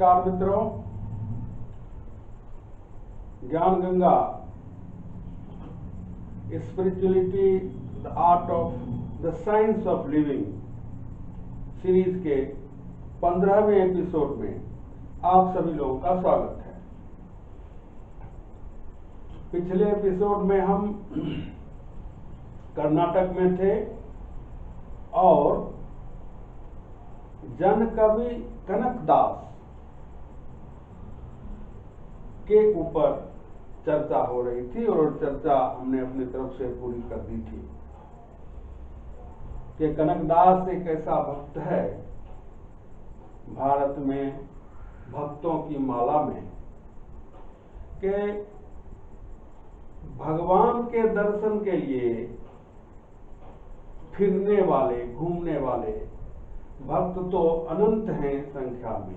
नमस्कार मित्रों, ज्ञान Ganga spirituality the art of the science of living series के 15वें एपिसोड में आप सभी लोगों का स्वागत है। पिछले एपिसोड में हम कर्नाटक में थे और जन कवि कनकदास के ऊपर चर्चा हो रही थी और चर्चा हमने अपनी तरफ से पूरी कर दी थी कि कनकदास एक ऐसा भक्त है भारत में भक्तों की माला में कि भगवान के दर्शन के लिए फिरने वाले, घूमने वाले भक्त तो अनंत हैं संख्या में,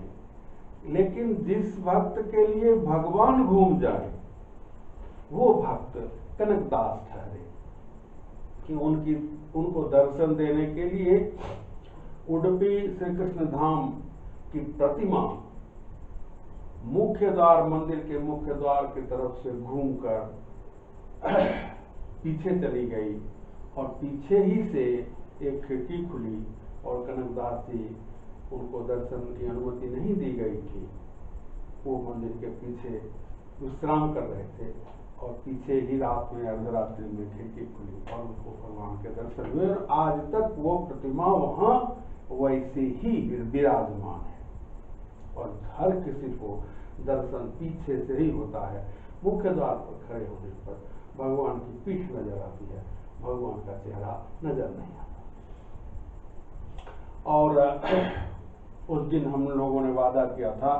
लेकिन जिस भक्त के लिए भगवान घूम जाए वो भक्त कनकदास ठहरे कि उनको दर्शन देने के लिए उडुपी श्री कृष्ण धाम की प्रतिमा मुख्य द्वार, मंदिर के मुख्य द्वार की तरफ से घूमकर पीछे चली गई और पीछे ही से एक खिड़की खुली और कनकदास जी उनको दर्शन की अनुमति नहीं दी गई थी। वो मंदिर के पीछे विश्राम कर रहे थे और पीछे ही रात में अर्धरात्रि में खिड़की खुली और उनको भगवान के दर्शन हुए और आज तक वो प्रतिमा वहां वैसे ही विराजमान है और हर किसी को दर्शन पीछे से ही होता है। मुख्य द्वार पर खड़े होने पर भगवान की पीठ नजर आती है, भगवान का चेहरा नजर नहीं आता। और उस दिन हम लोगों ने वादा किया था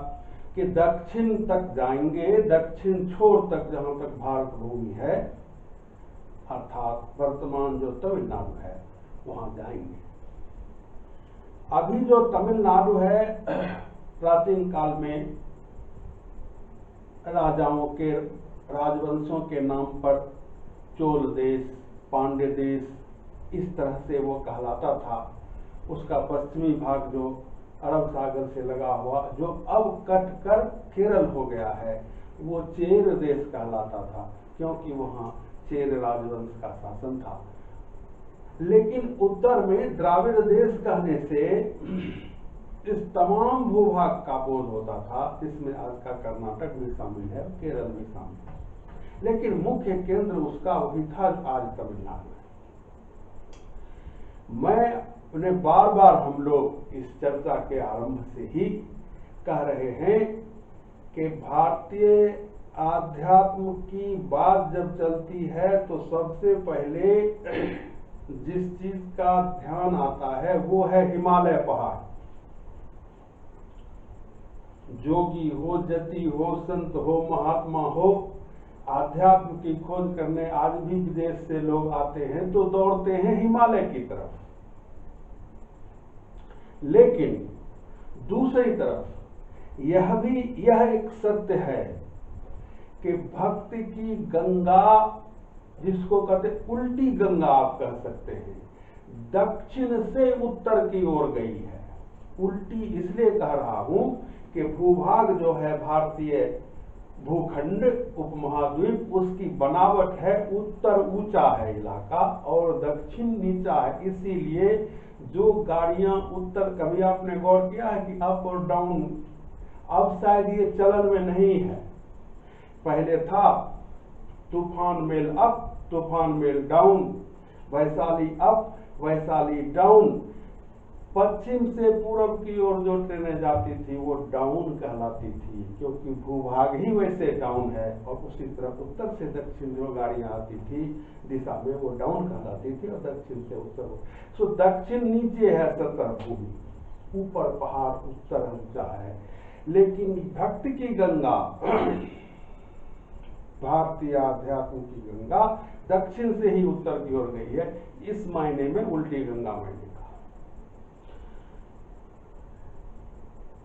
कि दक्षिण तक जाएंगे, दक्षिण छोर तक, जहां तक भारत भूमि है, अर्थात वर्तमान जो तमिलनाडु है वहां जाएंगे। अभी जो तमिलनाडु है प्राचीन काल में राजाओं के, राजवंशों के नाम पर चोल देश, पांड्य देश, इस तरह से वो कहलाता था। उसका पश्चिमी भाग जो अरब सागर से लगा हुआ, जो अब कट कर केरल हो गया है, वो चेर देश कहलाता था क्योंकि वहां चेर राजवंश का शासन था। लेकिन उत्तर में द्राविड़ देश कहने से इस तमाम भूभाग का बोध होता था, जिसमें आज का कर्नाटक भी शामिल है, केरल भी शामिल है, लेकिन मुख्य केंद्र उसका वही था आज तमिलनाडु है। मैं बार बार हम लोग इस चर्चा के आरंभ से ही कह रहे हैं कि भारतीय आध्यात्म की बात जब चलती है तो सबसे पहले जिस चीज का ध्यान आता है वो है हिमालय पहाड़। जोगी हो, जति हो, संत हो, महात्मा हो, आध्यात्म की खोज करने आज भी विदेश से लोग आते हैं तो दौड़ते हैं हिमालय की तरफ। लेकिन दूसरी तरफ यह एक सत्य है कि भक्ति की गंगा, जिसको कहते उल्टी गंगा आप कह सकते हैं, दक्षिण से उत्तर की ओर गई है। उल्टी इसलिए कह रहा हूं कि भूभाग जो है भारतीय भूखंड, उपमहाद्वीप, उसकी बनावट है, उत्तर ऊंचा है इलाका और दक्षिण नीचा है। इसीलिए जो गाड़ियां उत्तर, कभी आपने गौर किया है कि अप और डाउन, अब शायद ये चलन में नहीं है, पहले था Toofan mail up, Toofan mail down, Vaishali up, Vaishali down. पश्चिम से पूर्व की ओर जो ट्रेनें जाती थी वो डाउन कहलाती थी क्योंकि भूभाग ही वैसे डाउन है, और उसी तरह उत्तर से दक्षिण जो गाड़ियां आती थी दिशा में वो डाउन कहलाती थी और दक्षिण से उत्तर। सो दक्षिण नीचे है सतह भूमि, ऊपर पहाड़ उत्तर ऊंचा है। लेकिन भक्ति की गंगा, भारतीय आध्यात्म की गंगा दक्षिण से ही उत्तर की ओर गई है। इस मायने में उल्टी गंगा मैंने कहा।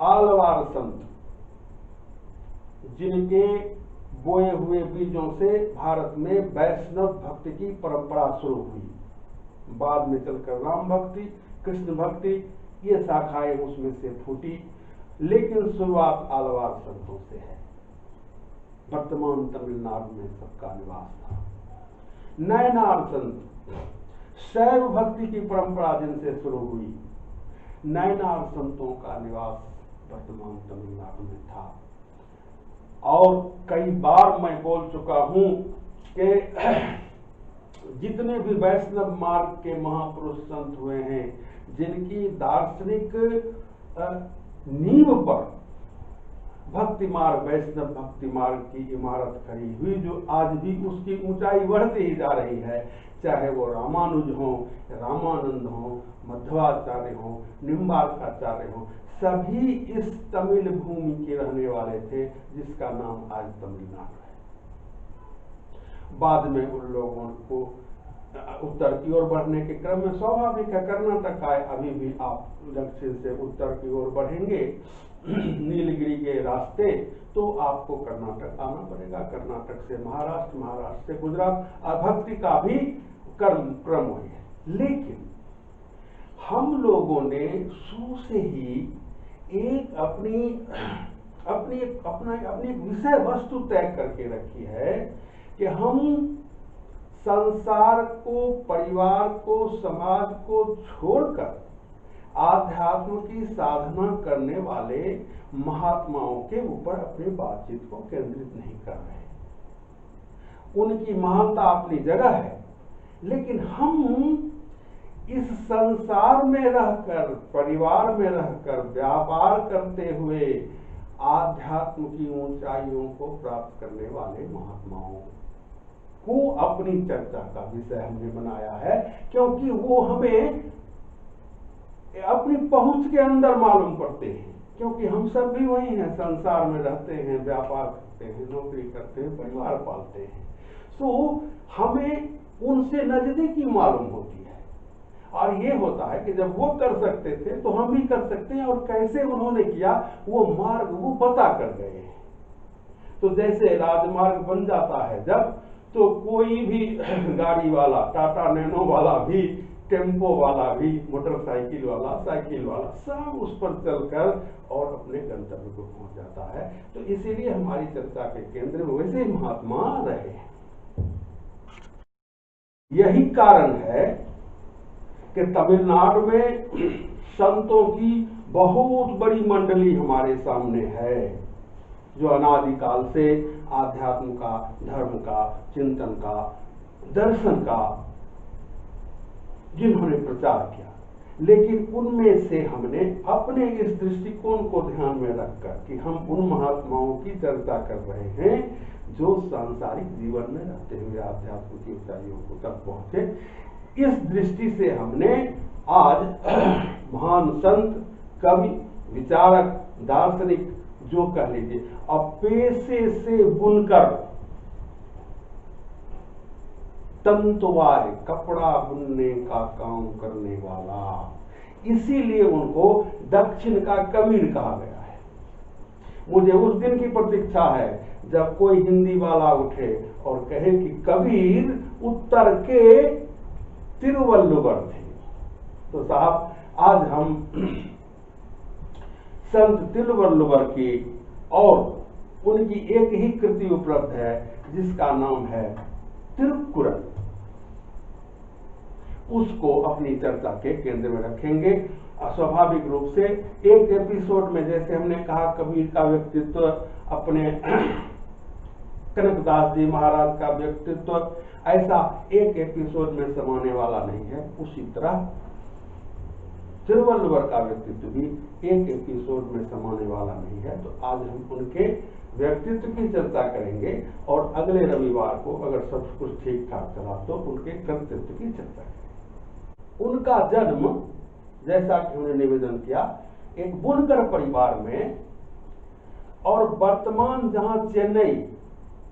आलवार संत, जिनके बोए हुए बीजों से भारत में वैष्णव भक्ति की परंपरा शुरू हुई, बाद में चलकर राम भक्ति, कृष्ण भक्ति, ये शाखाएं उसमें से फूटी। लेकिन शुरुआत आलवार संतों से है। वर्तमान तमिलनाडु में सबका निवास था। नयनार संत शैव भक्ति की परंपरा जिनसे शुरू हुई, नयनार संतों का निवास वर्तमान तमिलनाडु में था। और कई बार मैं बोल चुका हूं कि जितने भी वैष्णव मार्ग के महापुरुष संत हुए हैं, जिनकी दार्शनिक नींव पर भक्ति मार्ग, वैष्णव भक्ति मार्ग की इमारत खड़ी हुई, जो आज भी उसकी ऊंचाई बढ़ती ही जा रही है, चाहे वो रामानुज हो, रामानंद हो, मध्वाचार्य हो, निम्बार्काचार्य हो, सभी इस तमिल भूमि के रहने वाले थे, जिसका नाम आज तमिलनाडु है। बाद में उन लोगों को उत्तर की ओर बढ़ने के क्रम में स्वाभाविक है, कर्नाटक आए, अभी भी आप दक्षिण से उत्तर की ओर बढ़ेंगे नीलगिरी के रास्ते तो आपको कर्नाटक आना पड़ेगा, कर्नाटक से महाराष्ट्र, महाराष्ट्र से गुजरात, और भक्ति का भी क्रम वही है। लेकिन हम लोगों ने शुरू से ही एक अपनी विषय वस्तु तय करके रखी है कि हम संसार को, परिवार को, समाज को छोड़कर आध्यात्म की साधना करने वाले महात्माओं के ऊपर अपनी बातचीत को केंद्रित नहीं कर रहे। उनकी महानता अपनी जगह है, लेकिन हम इस संसार में रहकर, परिवार में रहकर, व्यापार करते हुए आध्यात्म की ऊंचाइयों को प्राप्त करने वाले महात्माओं को अपनी चर्चा का विषय हमने बनाया है, क्योंकि वो हमें अपनी पहुंच के अंदर मालूम पड़ते हैं। क्योंकि हम सब भी वही हैं, संसार में रहते हैं, व्यापार करते हैं, नौकरी करते हैं, परिवार पालते हैं, तो हमें उनसे नजदीकी मालूम होती है। और ये होता है कि जब वो कर सकते थे तो हम भी कर सकते हैं, और कैसे उन्होंने किया वो मार्ग वो पता कर गए हैं। तो जैसे राजमार्ग बन जाता है जब, तो कोई भी गाड़ी वाला, टाटा नैनो वाला भी, टेम्पो वाला भी, मोटरसाइकिल वाला, साइकिल वाला, सब उस पर चलकर और अपने गंतव्य को पहुंच जाता है। तो इसीलिए हमारी चर्चा के केंद्र में वैसे ही महात्मा रहे हैं। यही कारण है कि तमिलनाडु में संतों की बहुत बड़ी मंडली हमारे सामने है, जो अनादिकाल से आध्यात्म का, धर्म का, चिंतन का, दर्शन का जिन्होंने प्रचार किया। लेकिन उनमें से हमने अपने इस दृष्टिकोण को ध्यान में रखकर कि हम उन महात्माओं की चर्चा कर रहे हैं जो सांसारिक जीवन में रहते हुए आध्यात्म की ऊंचाइयों को तक पहुंचे, इस दृष्टि से हमने आज महान संत, कवि, विचारक, दार्शनिक, जो कह लीजिए, अब पेशे से बुनकर तंतुवार, कपड़ा बुनने का काम करने वाला, इसीलिए उनको दक्षिण का कबीर कहा गया है। मुझे उस दिन की प्रतीक्षा है जब कोई हिंदी वाला उठे और कहे कि कबीर उत्तर के तिरुवल्लुवर थे। तो साहब, आज हम संत तिरुवल्लुवर की और उनकी एक ही कृति उपलब्ध है, जिसका नाम है तिरुकुरल, उसको अपनी चर्चा के केंद्र में रखेंगे। स्वाभाविक रूप से एक एपिसोड में, जैसे हमने कहा कबीर का व्यक्तित्व अपने कनकदास जी महाराज का व्यक्तित्व ऐसा एक एपिसोड में समाने वाला नहीं है, उसी तरह तिरुवल्लुवर का व्यक्तित्व भी एक एपिसोड में समाने वाला नहीं है। तो आज हम उनके व्यक्तित्व की चर्चा करेंगे और अगले रविवार को, अगर सब कुछ ठीक ठाक चला, तो उनके कर्तृत्व की चर्चा करेंगे। उनका जन्म, जैसा कि उन्होंने निवेदन किया, एक बुनकर परिवार में, और वर्तमान जहां चेन्नई,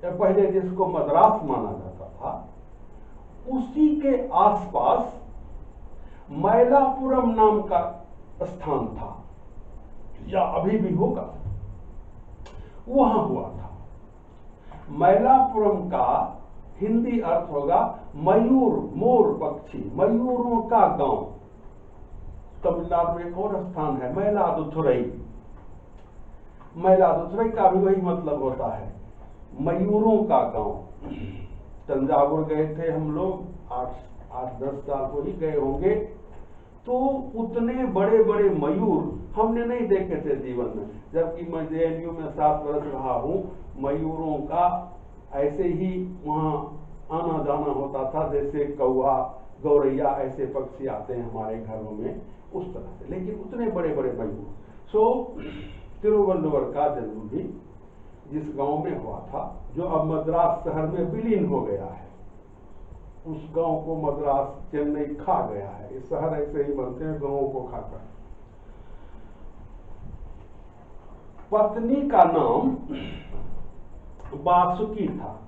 पहले जिसको मद्रास माना जाता था, उसी के आसपास मैलापुरम नाम का स्थान था, या अभी भी होगा, वहां हुआ था। मैलापुरम का हिंदी अर्थ होगा मयूर, मोर पक्षी, मयूरों का गांव। तमिलनाडु में एक और स्थान है मैलादुथुरई, मयिलादुथुरई का भी वही मतलब होता है, मयूरों का गांव। तंजावुर गए थे हम लोग, 8-10 साल को ही गए होंगे, तो उतने बड़े बड़े मयूर हमने नहीं देखे थे जीवन में, जबकि मैं जेएनयू में 7 वर्ष रहा हूँ। मयूरों का ऐसे ही वहाँ आना जाना होता था, जैसे कौवा गौरैया ऐसे पक्षी आते हैं हमारे घरों में, उस तरह से, लेकिन उतने बड़े बड़े मयूर। सो तिरुवल्लुवर का जन्म भी जिस गांव में हुआ था, जो अब मद्रास शहर में विलीन हो गया है, उस गांव को मद्रास चेन्नई खा गया है। इस शहर ऐसे ही बनते हैं गांवों को खाकर। पत्नी का नाम वासुकी था।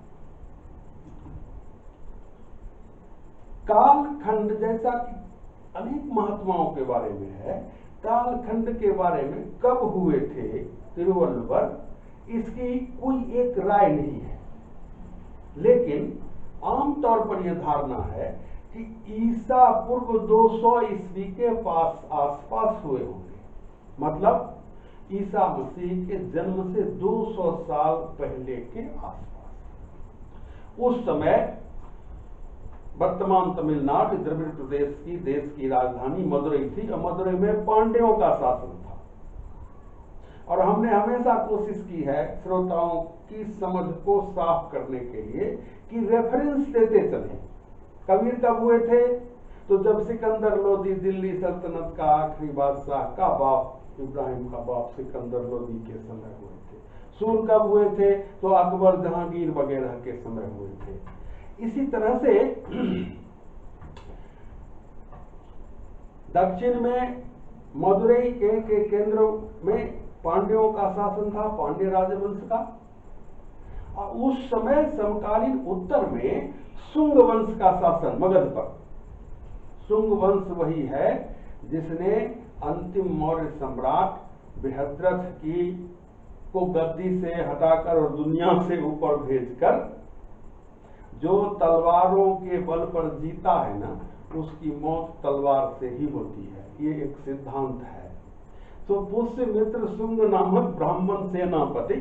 कालखंड, जैसा कि अनेक महात्माओं के बारे में है, कालखंड के बारे में कब हुए थे तिरुवल्लुवर, इसकी कोई एक राय नहीं है, लेकिन आमतौर पर यह धारणा है कि ईसा पूर्व 200 ईस्वी के आसपास हुए होंगे। मतलब ईसा मसीह के जन्म से 200 साल पहले के आसपास। उस समय वर्तमान तमिलनाडु द्रविड़ प्रदेश की देश की राजधानी मदुरई थी, और मदुरई में पांड्यों का शासन था। और हमने हमेशा कोशिश की है श्रोताओं की समझ को साफ करने के लिए कि रेफरेंस देते चले। कबीर कब हुए थे? तो जब सिकंदर लोदी दिल्ली सल्तनत का आखिरी बादशाह का बाप, इब्राहिम का बाप सिकंदर लोदी के समय हुए थे। सूर कब हुए थे? तो अकबर जहांगीर वगैरह के समय हुए थे। इसी तरह से दक्षिण में मदुरई के केंद्र में पांड्यों का शासन था, पांड्य राजवंश का। और उस समय समकालीन उत्तर में शुंग वंश का शासन मगध पर। शुंग वंश वही है जिसने अंतिम मौर्य सम्राट बृहद्रथ की को गद्दी से हटाकर और दुनिया से ऊपर भेजकर जो तलवारों के बल पर जीता है ना, उसकी मौत तलवार से ही होती है। ये एक सिद्धांत है। तो पुष्यमित्र शुंग नामक ब्राह्मण सेनापति,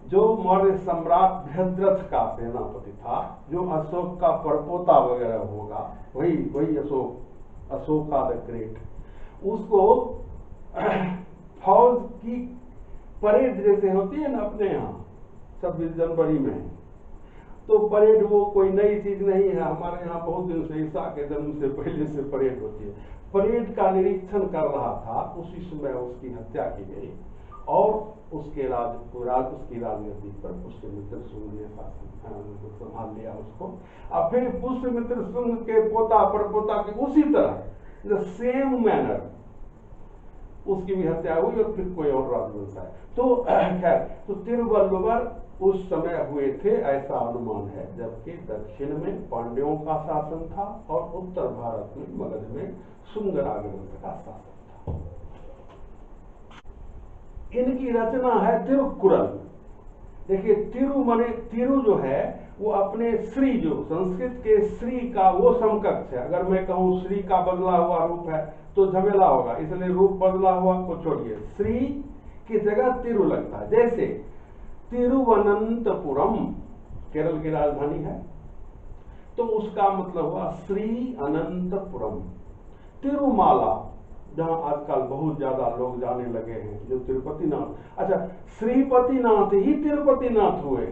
जो मौर्य सम्राट बृहद्रथ का सेनापति था, जो अशोक का परपोता वगैरह होगा, वही अशोका द ग्रेट, उसको फौज की परेड जैसे होती है ना अपने यहाँ 26 जनवरी में, तो परेड वो कोई नई चीज नहीं है, हमारे यहाँ बहुत दिन से ईसा के जन्म से पहले से परेड होती है। परेड का निरीक्षण कर रहा था, उसी समय उसकी हत्या की गई और उसकी राजगद्दी पर पुष्यमित्र शुंग ने शासन संभाल लिया उसको। अब फिर पुष्यमित्र शुंग के पोता परपोता के उसी तरह सेम मैनर उसकी भी हत्या हुई और फिर कोई और राजवंश आया। तो खैर, तो तिरुवल्लुवर उस समय हुए थे ऐसा अनुमान है, जबकि दक्षिण में पांड्यों का शासन था और उत्तर भारत में मगध में शुंग राजवंश का शासन था। इनकी रचना है तिरुक्कुरल। देखिए, तिरु माने, तिरु जो है वो अपने श्री, जो संस्कृत के श्री का वो समकक्ष है। अगर मैं कहूं श्री का बदला हुआ रूप है तो झमेला होगा, इसलिए रूप बदला हुआ को छोड़िए, श्री की जगह तिरु लगता है। जैसे तिरुवनंतपुरम केरल की राजधानी है, तो उसका मतलब हुआ श्री अनंतपुरम। तिरुमाला, जहां आजकल बहुत ज्यादा लोग जाने लगे हैं, जो तिरुपति नाथ, अच्छा श्रीपति नाथ ही तिरुपति नाथ हुए,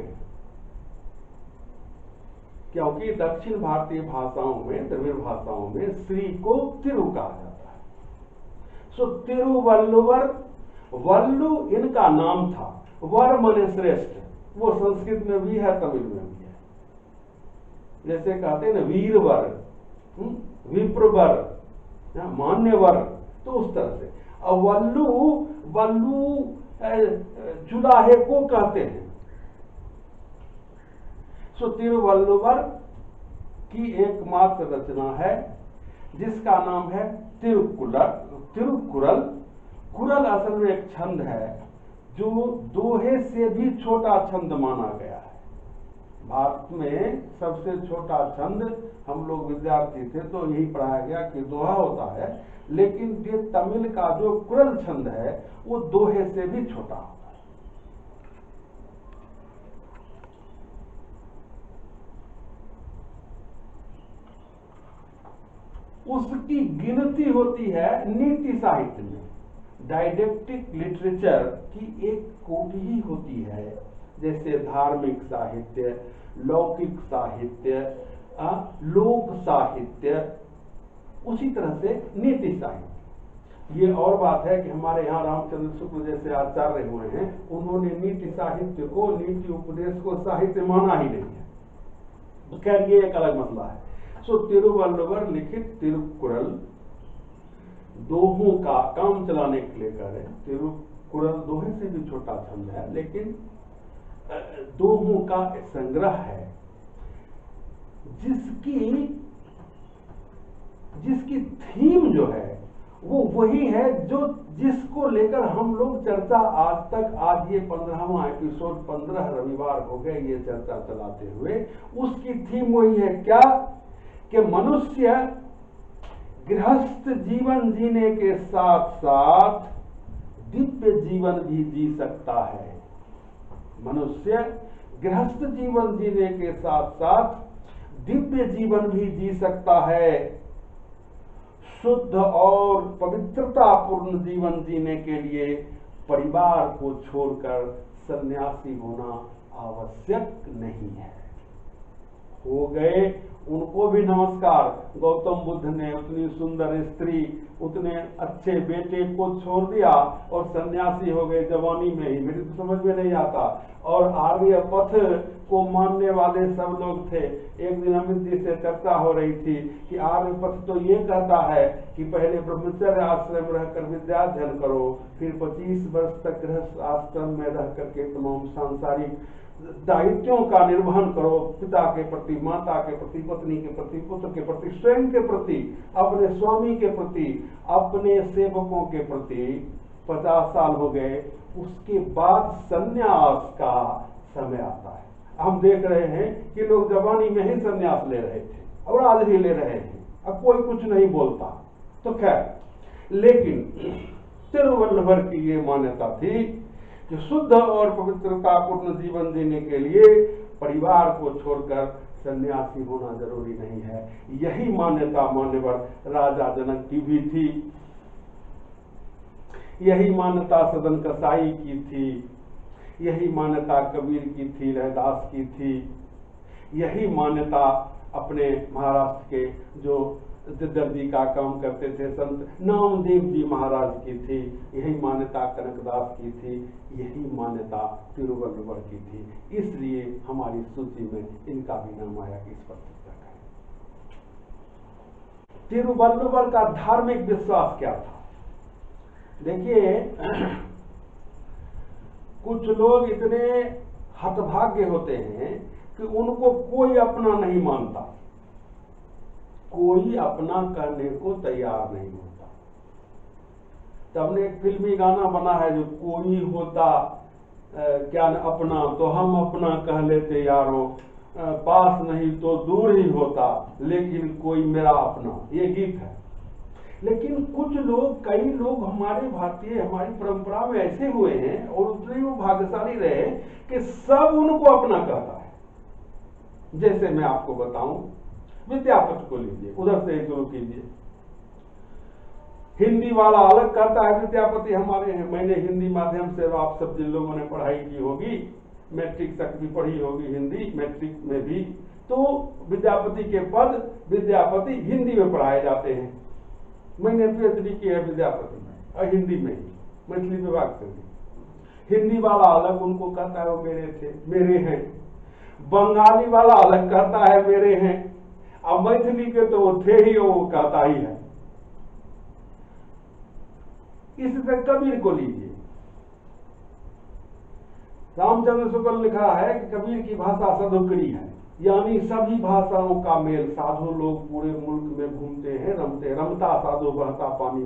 क्योंकि दक्षिण भारतीय भाषाओं में, द्रविड़ भाषाओं में श्री को तिरु कहा जाता है। सो तिरुवल्लुवर, वल्लु इनका नाम था, वर मने श्रेष्ठ, वो संस्कृत में भी है, तमिल में भी है। जैसे कहते हैं ना वीरवर, विप्रवर, मान्यवर, तो उस तरह से। और वल्लू जुलाहे को कहते हैं। सो तिरुवल्लुवर की एकमात्र रचना है जिसका नाम है तिरुक्कुरल। कुरल असल में एक छंद है जो दोहे से भी छोटा छंद माना गया है। भारत में सबसे छोटा छंद, हम लोग विद्यार्थी थे तो यही पढ़ाया गया कि दोहा होता है, लेकिन ये तमिल का जो कुरल छंद है वो दोहे से भी छोटा होता है। उसकी गिनती होती है नीति साहित्य में। डायडेक्टिक लिटरेचर की एक कोटि ही होती है, जैसे धार्मिक साहित्य, लौकिक साहित्य, लोक साहित्य, उसी तरह से नीति साहित्य। ये और बात है कि हमारे यहाँ रामचंद्र शुक्ल जैसे आचार्य हुए हैं, उन्होंने नीति साहित्य को, नीति उपदेश को साहित्य माना ही नहीं है। तो खैर ये एक अलग मसला है। सो तिरुवल्लुवर लिखित तिरुकुरल दोहों का काम चलाने के लिए कह रहे हैं। तिरुकुरल दोहे से भी छोटा छंद है, लेकिन दोहों का संग्रह है, जिसकी थीम जो है वो वही है जो जिसको लेकर हम लोग चर्चा आज तक, आज ये 15वां एपिसोड, 15 रविवार हो गए ये चर्चा चलाते हुए। उसकी थीम वही है क्या कि मनुष्य गृहस्थ जीवन जीने के साथ साथ दिव्य जीवन भी जी सकता है। मनुष्य गृहस्थ जीवन जीने के साथ साथ दिव्य जीवन भी जी सकता है। शुद्ध और पवित्रता पूर्ण जीवन जीने के लिए परिवार को छोड़कर सन्यासी होना आवश्यक नहीं है। हो गए, उनको भी नमस्कार। गौतम बुद्ध ने उतनी सुंदर स्त्री, उतने अच्छे बेटे को छोड़ दिया और सन्यासी हो गए जवानी में ही। मेरी तो समझ में नहीं आता। और आर्य पथ को मानने वाले सब लोग थे। एक दिन अमित जी से चर्चा हो रही थी कि आर्य पथ तो ये कहता है कि पहले ब्रह्मचर्य आश्रम रहकर विद्याध्ययन करो, फिर 25 वर्ष तक गृहस्थ आश्रम में रह करके तमाम सांसारिक दायित्वों का निर्वहन करो, पिता के प्रति, माता के प्रति, पत्नी के प्रति, पुत्र के प्रति, स्वयं के प्रति, अपने स्वामी के प्रति, अपने सेवकों के प्रति। 50 साल हो गए, उसके बाद संन्यास का समय आता है। हम देख रहे हैं कि लोग जवानी में ही संन्यास ले रहे थे और आज भी ले रहे हैं, अब कोई कुछ नहीं बोलता। तो खैर, लेकिन तिरुवल्लुवर की ये मान्यता थी कि शुद्ध और पवित्रता पूर्ण जीवन जीने के लिए परिवार को छोड़कर सन्यासी होना जरूरी नहीं है। यही मान्यता मान्यवर राजा जनक की भी थी, यही मान्यता सदन कसाई की थी, यही मान्यता कबीर की थी, रैदास की थी, यही मान्यता अपने महाराष्ट्र के जो दर्जी का काम करते थे संत नामदेव जी महाराज की थी, यही मान्यता कनकदास की थी, यही मान्यता तिरुवल्लुवर की थी। इसलिए हमारी सूची में इनका भी नाम आया कि इस पर चर्चा करें। तिरुवल्लुवर का धार्मिक विश्वास क्या था? देखिए, कुछ लोग इतने हतभाग्य होते हैं कि उनको कोई अपना नहीं मानता, कोई अपना करने को तैयार नहीं होता। तब एक फिल्मी गाना बना है जो कोई होता क्या अपना तो हम अपना कह लेते यारों, पास नहीं तो दूर ही होता, लेकिन कोई मेरा अपना, ये गीत है। लेकिन कुछ लोग, कई लोग हमारे भारतीय, हमारी परंपरा में ऐसे हुए हैं और उतने वो भाग्यशाली रहे कि सब उनको अपना कहता है। जैसे मैं आपको बताऊं, विद्यापति को लीजिए, उधर से शुरू कीजिए। हिंदी वाला अलग कहता है विद्यापति हमारे हैं। मैंने हिंदी माध्यम से, आप सब जिन लोगों ने पढ़ाई की होगी, मैट्रिक तक भी पढ़ी होगी हिंदी, मैट्रिक में भी, तो विद्यापति के पद विद्यापति हिंदी में पढ़ाए जाते हैं। मैंने पीएचडी की है विद्यापति में और हिंदी में ही, मैथिली विभाग से भी। हिंदी वाला अलग उनको कहता है वो मेरे थे, मेरे हैं। बंगाली वाला अलग कहता है मेरे हैं, अब मैथिली के तो वो थे ही, वो कहता ही है। इसी तरह कबीर को लीजिए। रामचंद्र शुक्ल लिखा है कि कबीर की भाषा सदुकड़ी है, यानी सभी भाषाओं का मेल। साधु लोग पूरे मुल्क में घूमते हैं, रमता साधु बहता पानी,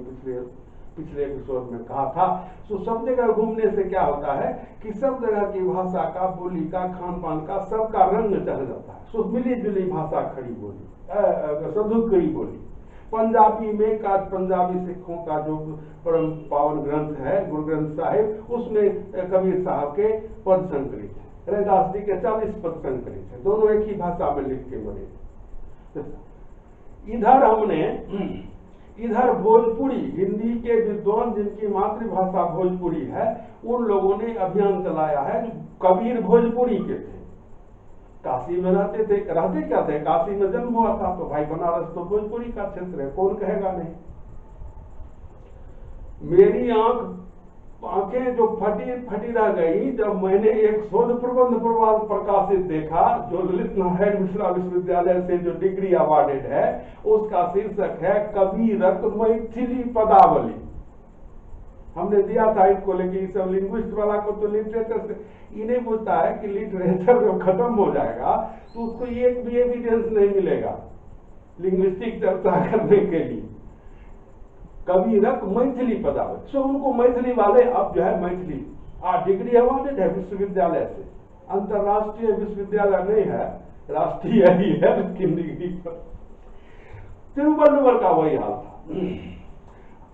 पिछले एपिसोड में कहा था। तो सब जगह घूमने से क्या होता है कि सब जगह की भाषा का, बोली का, खान पान का, सबका रंग चढ़ जाता है। सो मिली जुली भाषा, खड़ी बोली, सदुकड़ी बोली। पंजाबी में का, पंजाबी सिखों का जो परम पावन ग्रंथ है गुरु ग्रंथ साहिब, उसमें कबीर साहब के पद संकलित है। रैदास जी के 40 पद संकलित है, दोनों एक ही भाषा में लिख के बने। इधर हमने इधर भोजपुरी, हिंदी के विद्वान जिनकी मातृभाषा भोजपुरी है, उन लोगों ने अभियान चलाया है। जो कबीर भोजपुरी के थे, काशी में रहते क्या थे, काशी में जन्म हुआ था, तो भाई बनारस तो भोजपुरी का क्षेत्र है, कौन कहेगा नहीं। मेरी आंखें जो फटी रह गई जब मैंने एक शोध प्रबंध प्रकाशित देखा, जो ललित नारायण मिश्रा विश्वविद्यालय से जो डिग्री अवार्डेड है, उसका शीर्षक है कबीरक मैथिली पदावली। हमने दिया था इसको, लेकिन सब लिंग्विस्ट वाला को तो लिटरेचर से इन्हें पूछता है कि लिटरेचर जब खत्म हो जाएगा तो उसको एक भी एविडेंस नहीं मिलेगा लिंग्विस्टिक चर्चा करने के लिए। कबीरक मैथिली पदावली, सो उनको मैथिली वाले अब जो है मैथिली डिग्री अवार्डेड है विश्वविद्यालय से, अंतरराष्ट्रीय विश्वविद्यालय नहीं है, राष्ट्रीय ही है, लेकिन डिग्री पर। तिरुवल्लुवर का वही हाल था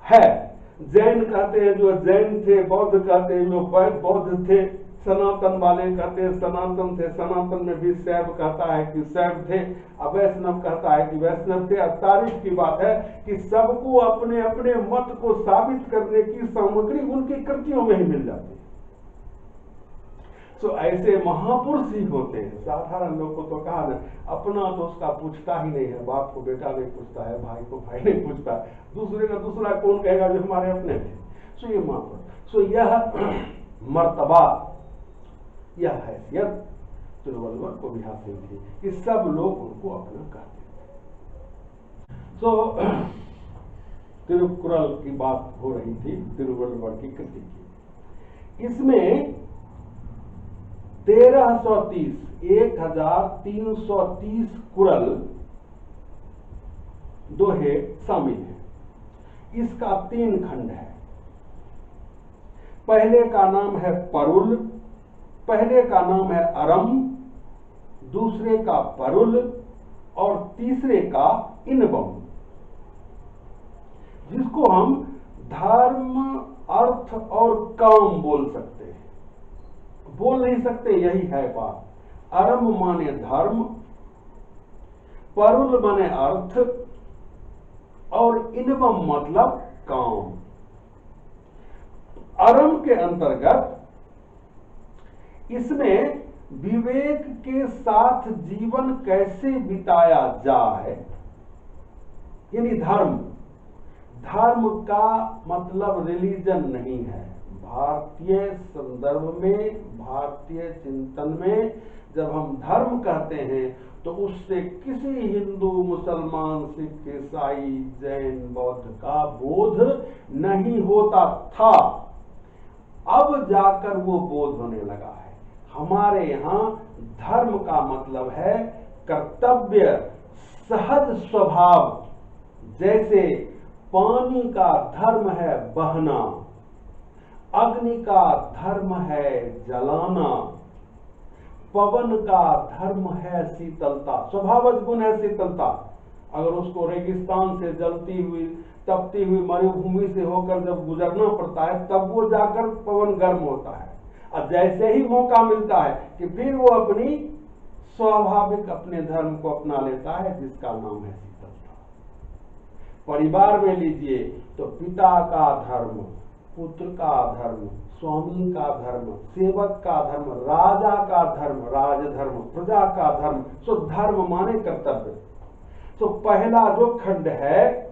है। जैन कहते हैं जो जैन थे, बौद्ध कहते हैं जो बौद्ध थे, सनातन वाले कहते हैं सनातन थे, सनातन में भी शैव कहता है कि शैव थे, वैष्णव कहता है कि वैष्णव थे। तारीफ की बात है कि सबको अपने अपने मत को साबित करने की सामग्री उनकी कृतियों में ही मिल जाती है। सो ऐसे महापुरुष ही होते हैं। साधारण लोग को तो कहा ना, अपना तो उसका पूछता ही नहीं है, बाप को बेटा नहीं पूछता है, भाई को भाई नहीं पूछता, दूसरे का दूसरा कौन कहेगा जो हमारे अपने थे। सो ये महापुरुष, सो यह मर्तबा, यह हैसियत तिरुवल्लुवर को भी हासिल थी कि सब लोग उनको अपना कहते थे। सो तिरुकुरल की बात हो रही थी, तिरुवल्लुवर की कृति की। इसमें 1330 कुरल दोहे शामिल है। इसका 3 खंड है। पहले का नाम है परुल, पहले का नाम है अरम, दूसरे का परुल और तीसरे का इनबम, जिसको हम धर्म, अर्थ और काम बोल सकते हैं। बोल नहीं सकते, यही है बात। अरम माने धर्म, परुल माने अर्थ और इनबम मतलब काम। अरम के अंतर्गत इसमें विवेक के साथ जीवन कैसे बिताया जाए, यानी धर्म। धर्म का मतलब रिलीजन नहीं है। भारतीय संदर्भ में, भारतीय चिंतन में जब हम धर्म कहते हैं तो उससे किसी हिंदू, मुसलमान, सिख, ईसाई, जैन, बौद्ध का बोध नहीं होता था। अब जाकर वो बोध होने लगा है। हमारे यहाँ धर्म का मतलब है कर्तव्य, सहज स्वभाव। जैसे पानी का धर्म है बहना, अग्नि का धर्म है जलाना, पवन का धर्म है शीतलता, स्वभावज गुण है शीतलता। अगर उसको रेगिस्तान से जलती हुई, तपती हुई मरुभूमि से होकर जब गुजरना पड़ता है, तब वो जाकर पवन गर्म होता है। और जैसे ही मौका मिलता है कि फिर वो अपनी स्वाभाविक अपने धर्म को अपना लेता है, जिसका नाम है शीतलता। परिवार में लीजिए तो पिता का धर्म, पुत्र का धर्म, स्वामी का धर्म, सेवक का धर्म, राजा का धर्म, राजधर्म, प्रजा का धर्म। सो धर्म माने कर्तव्य। तो पहला जो खंड है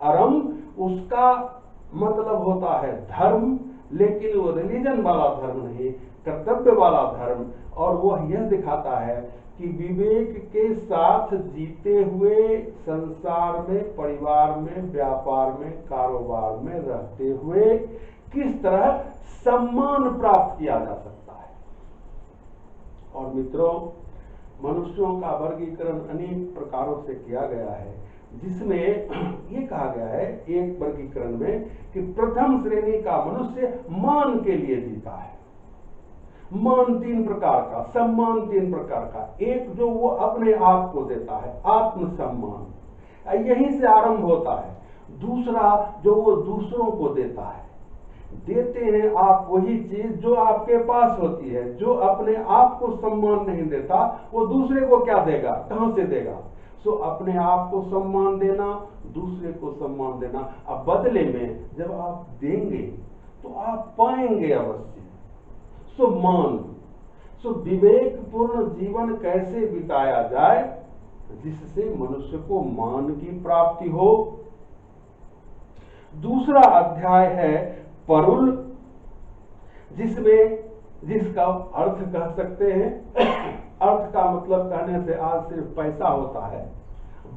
अरम, उसका मतलब होता है धर्म, लेकिन वो रिलीजन वाला धर्म नहीं, कर्तव्य वाला धर्म। और वह यह दिखाता है कि विवेक के साथ जीते हुए संसार में, परिवार में, व्यापार में, कारोबार में रहते हुए किस तरह सम्मान प्राप्त किया जा सकता है। और मित्रों, मनुष्यों का वर्गीकरण अनेक प्रकारों से किया गया है, जिसमें ये कहा गया है एक वर्गीकरण में कि प्रथम श्रेणी का मनुष्य मान के लिए जीता है। मान 3 प्रकार का, सम्मान 3 प्रकार का। एक जो वो अपने आप को देता है, आत्मसम्मान, यहीं से आरंभ होता है। दूसरा जो वो दूसरों को देता है। देते हैं आप वही चीज जो आपके पास होती है। जो अपने आप को सम्मान नहीं देता, वो दूसरे को क्या देगा, कहां से देगा। सो अपने आप को सम्मान देना, दूसरे को सम्मान देना। अब बदले में जब आप देंगे तो आप पाएंगे अवश्य। सो मान, सो विवेकपूर्ण जीवन कैसे बिताया जाए जिससे मनुष्य को मान की प्राप्ति हो। दूसरा अध्याय है परुल, जिसका अर्थ कह सकते हैं, अर्थ का मतलब कहने से आज सिर्फ पैसा होता है,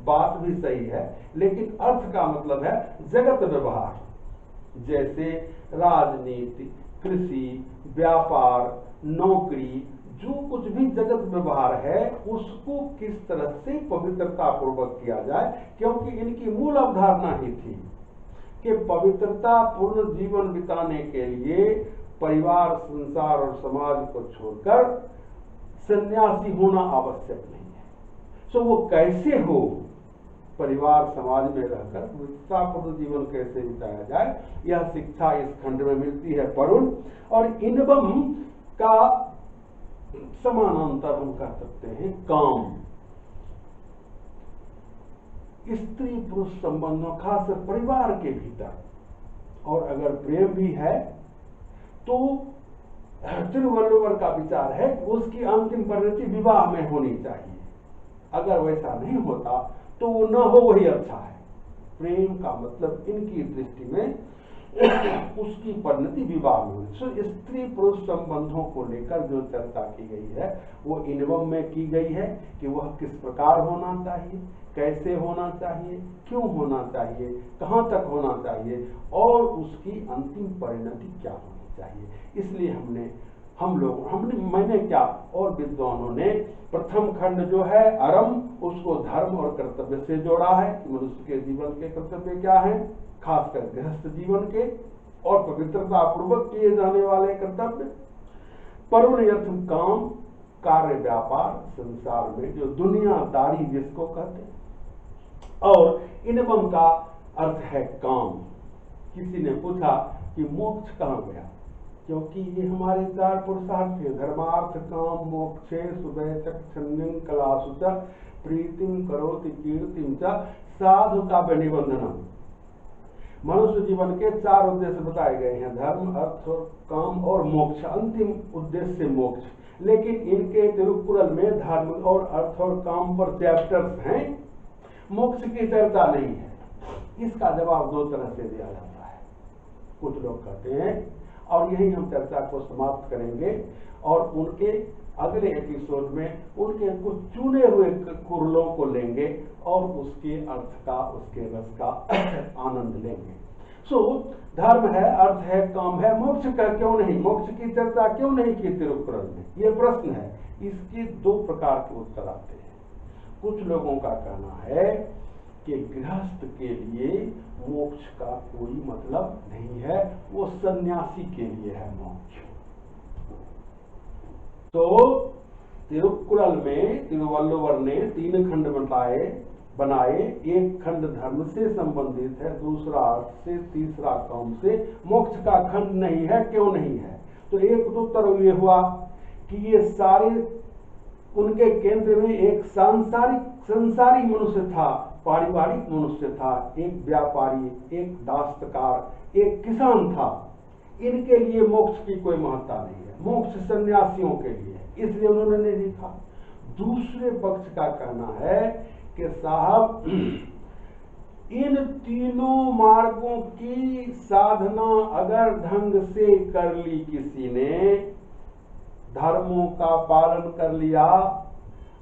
बात भी सही है, लेकिन अर्थ का मतलब है जगत व्यवहार, जैसे राजनीति, कृषि, व्यापार, नौकरी, जो कुछ भी जगत व्यवहार है उसको किस तरह से पवित्रता पूर्वक किया जाए, क्योंकि इनकी मूल अवधारणा ही थी कि पवित्रता पूर्ण जीवन बिताने के लिए परिवार, संसार और समाज को छोड़कर सन्यासी होना आवश्यक नहीं है। सो वो कैसे हो, परिवार समाज में रहकर पवित्रतापूर्ण जीवन कैसे बिताया जाए, यह शिक्षा इस खंड में मिलती है परुल। और इनवम का समानांतर हम कह सकते हैं काम। स्त्री पुरुष संबंधों, खासकर परिवार के भीतर, और अगर प्रेम भी है तो तिरुवल्लुवर का विचार है कि उसकी अंतिम परिणति विवाह में होनी चाहिए। अगर वैसा नहीं होता तो वो न हो वही अच्छा है। प्रेम का मतलब इनकी दृष्टि में उसकी परिणति विवाह में हुई। सो स्त्री पुरुष संबंधों को लेकर जो चर्चा की गई है वो इनवम में की गई है कि वह किस प्रकार होना चाहिए, कैसे होना चाहिए, क्यों होना चाहिए, कहां तक होना चाहिए और उसकी अंतिम परिणति क्या होनी चाहिए। इसलिए मैंने क्या और विद्वानों ने प्रथम खंड जो है अरम, उसको धर्म और कर्तव्य से जोड़ा है कि मनुष्य के जीवन के कर्तव्य क्या हैं, खासकर गृहस्थ जीवन के और पवित्रता पूर्वक किए जाने वाले कर्तव्य। परुणयर्थ काम, कार्य व्यापार, संसार में जो दुनियादारी जिसको कहते हैं। और इनवम का अर्थ है काम। किसी ने पूछा कि मोक्ष कहाँ गया, क्योंकि ये हमारे चार पुरुषार्थ थे, धर्मार्थ काम मोक्षे सुबह चक्षण्यं कलासु च प्रीतिम करोति कीर्तिम च साधु काव्य निबंधनम। मनुष्य जीवन के चार उद्देश्य बताए गए हैं, धर्म, अर्थ और काम और मोक्ष, अंतिम उद्देश्य मोक्ष। लेकिन इनके तिरुक्कुरल में धर्म और अर्थ और काम पर चैप्टर्स हैं, मोक्ष की चर्चा नहीं है। इसका जवाब दो तरह से दिया जाता है। कुछ लोग कहते हैं, और यही हम चर्चा को समाप्त करेंगे और उनके अगले एपिसोड में उनके कुछ चुने हुए कुरलों को लेंगे और उसके अर्थ का, उसके रस का आनंद लेंगे। सो धर्म है, अर्थ है, काम है, मोक्ष का क्यों नहीं, मोक्ष की चर्चा क्यों नहीं की तिरुक्कुरल में, ये प्रश्न है। इसके दो प्रकार के उत्तर आते हैं। कुछ लोगों का कहना है कि गृहस्थ के लिए मोक्ष का कोई मतलब नहीं है, वो सन्यासी के लिए है मोक्ष। तो तिरुक्कुरल में तिरुवल्लुवर ने 3 खंड बनाए, एक खंड धर्म से संबंधित है, दूसरा अर्थ से, तीसरा काम से। मोक्ष का खंड नहीं है, क्यों नहीं है? तो एक उत्तर ये हुआ कि ये सारे उनके केंद्र में एक संसारी मनुष्य था, पारिवारिक मनुष्य था, एक व्यापारी, एक दास्तकार, एक किसान था। इनके लिए मोक्ष की कोई महत्ता नहीं है, मोक्ष सन्यासियों के लिए, इसलिए उन्होंने नहीं लिखा। दूसरे पक्ष का कहना है कि साहब इन तीनों मार्गों की साधना अगर ढंग से कर ली, किसी ने धर्मों का पालन कर लिया,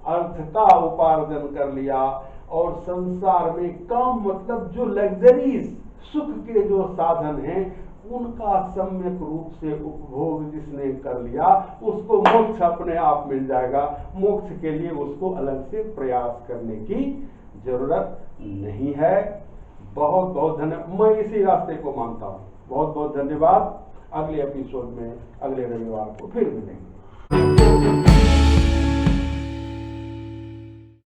अर्थ का उपार्जन कर लिया और संसार में काम मतलब जो लग्जरीज सुख के जो साधन हैं उनका सम्यक रूप से उपभोग जिसने कर लिया, उसको मोक्ष अपने आप मिल जाएगा। मोक्ष के लिए उसको अलग से प्रयास करने की जरूरत नहीं है। बहुत बहुत धन्यवाद। मैं इसी रास्ते को मानता हूँ। बहुत बहुत धन्यवाद। अगले एपिसोड में अगले रविवार को फिर मिलेंगे।